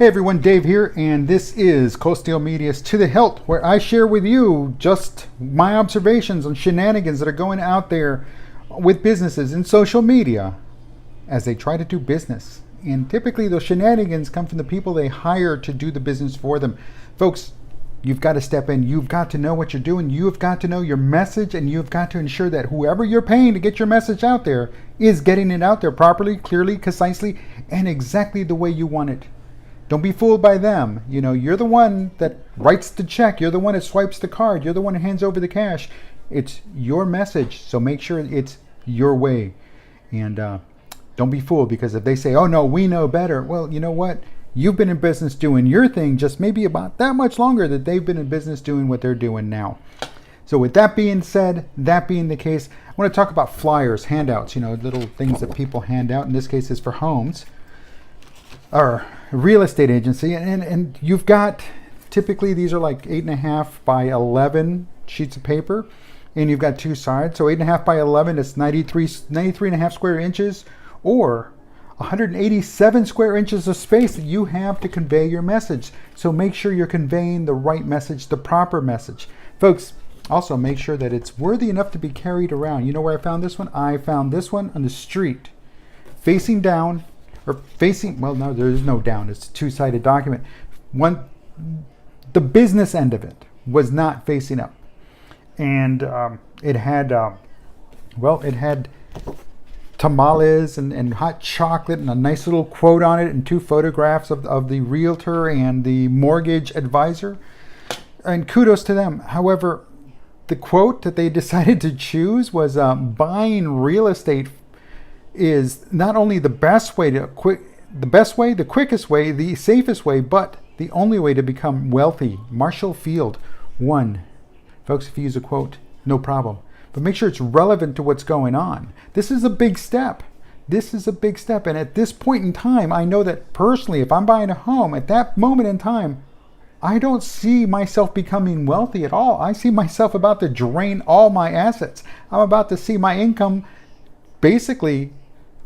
Hey everyone, Dave here, and this is Coastal Media's To the Hilt, where I share with you just my observations on shenanigans that are going out there with businesses in social media as they try to do business. And typically those shenanigans come from the people they hire to do the business for them. Folks, you've got to step in. You've got to know what you're doing. You've got to know your message, and you've got to ensure that whoever you're paying to get your message out there is getting it out there properly, clearly, concisely, and exactly the way you want it. Don't be fooled by them. You know, you're the one that writes the check. You're the one that swipes the card. You're the one who hands over the cash. It's your message, so make sure it's your way. And don't be fooled, because if they say, oh no, we know better, well, you know what? You've been in business doing your thing just maybe about that much longer that they've been in business doing what they're doing now. So with that being said, that being the case, I want to talk about flyers, handouts, you know, little things that people hand out. In this case, is for homes or real estate agency. And you've got, typically these are like 8.5 by 11 sheets of paper. And you've got two sides. So 8.5 by 11 is 93.5 square inches, or 187 square inches of space that you have to convey your message. So make sure you're conveying the right message, the proper message. Folks, also make sure that it's worthy enough to be carried around. You know where I found this one? I found this one on the street, facing down, or facing, well, no, there is no down. It's a two-sided document. The business end of it was not facing up. And it had tamales and hot chocolate and a nice little quote on it and two photographs of the realtor and the mortgage advisor. And kudos to them. However, the quote that they decided to choose was buying real estate is not only the quickest way, the safest way, but the only way to become wealthy. Marshall Field, 1. Folks, if you use a quote, no problem. But make sure it's relevant to what's going on. This is a big step. This is a big step. And at this point in time, I know that personally, if I'm buying a home, at that moment in time, I don't see myself becoming wealthy at all. I see myself about to drain all my assets. I'm about to see my income basically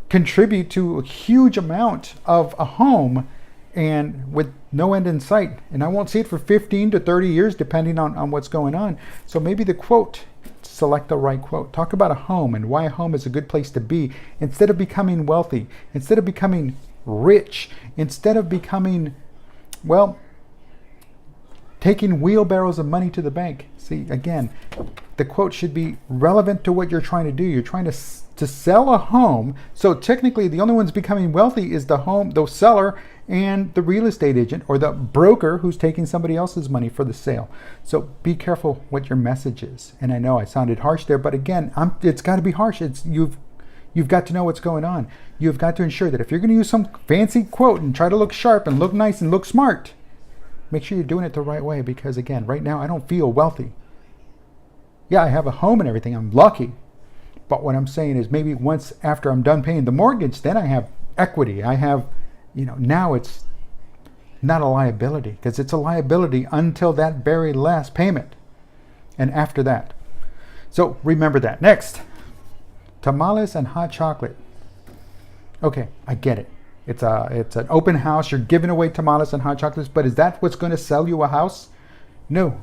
contribute to a huge amount of a home, and with no end in sight. And I won't see it for 15 to 30 years, depending on what's going on. So maybe the quote, select the right quote. Talk about a home and why a home is a good place to be. Instead of becoming wealthy, instead of becoming rich, instead of becoming, well, taking wheelbarrows of money to the bank. See, again, the quote should be relevant to what you're trying to do. You're trying to sell a home. So technically, the only ones becoming wealthy is the seller and the real estate agent or the broker who's taking somebody else's money for the sale. So be careful what your message is. And I know I sounded harsh there, but again, it's got to be harsh. You've got to know what's going on. You've got to ensure that if you're going to use some fancy quote and try to look sharp and look nice and look smart, make sure you're doing it the right way, because again, right now I don't feel wealthy. Yeah, I have a home and everything. I'm lucky. But what I'm saying is, maybe once after I'm done paying the mortgage, then I have equity. I have, now it's not a liability, because it's a liability until that very last payment and after that. So remember that. Next, tamales and hot chocolate. Okay, I get it. It's an open house. You're giving away tamales and hot chocolates, but is that what's going to sell you a house? No.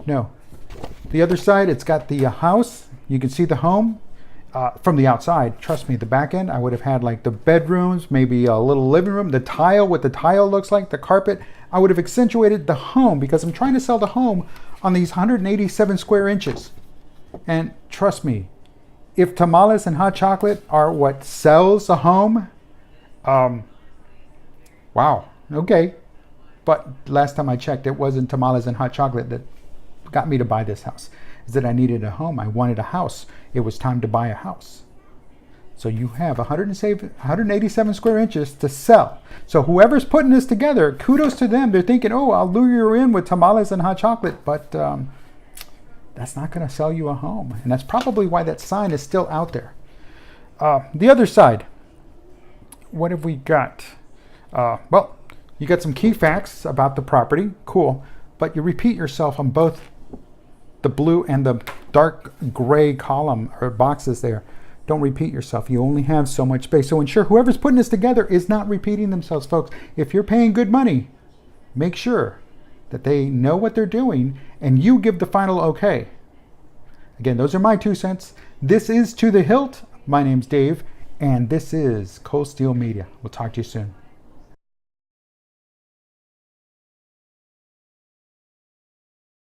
The other side, it's got the house. You can see the home from the outside. Trust me, the back end, I would have had like the bedrooms, maybe a little living room, the tile, what the tile looks like, the carpet. I would have accentuated the home, because I'm trying to sell the home on these 187 square inches. And trust me, if tamales and hot chocolate are what sells a home, wow, okay. But last time I checked, it wasn't tamales and hot chocolate that got me to buy this house. Is that I needed a home. I wanted a house. It was time to buy a house. So you have 187 square inches to sell. So whoever's putting this together, kudos to them. They're thinking, oh, I'll lure you in with tamales and hot chocolate, but that's not going to sell you a home. And that's probably why that sign is still out there. The other side, what have we got? Well, you got some key facts about the property. Cool. But you repeat yourself on both the blue and the dark gray column or boxes there. don't repeat yourself. You only have so much space. So ensure whoever's putting this together is not repeating themselves, folks. If you're paying good money, make sure that they know what they're doing and you give the final okay. Again, those are my 2 cents. This is To the Hilt. My name's Dave, and this is Cold Steel Media. We'll talk to you soon.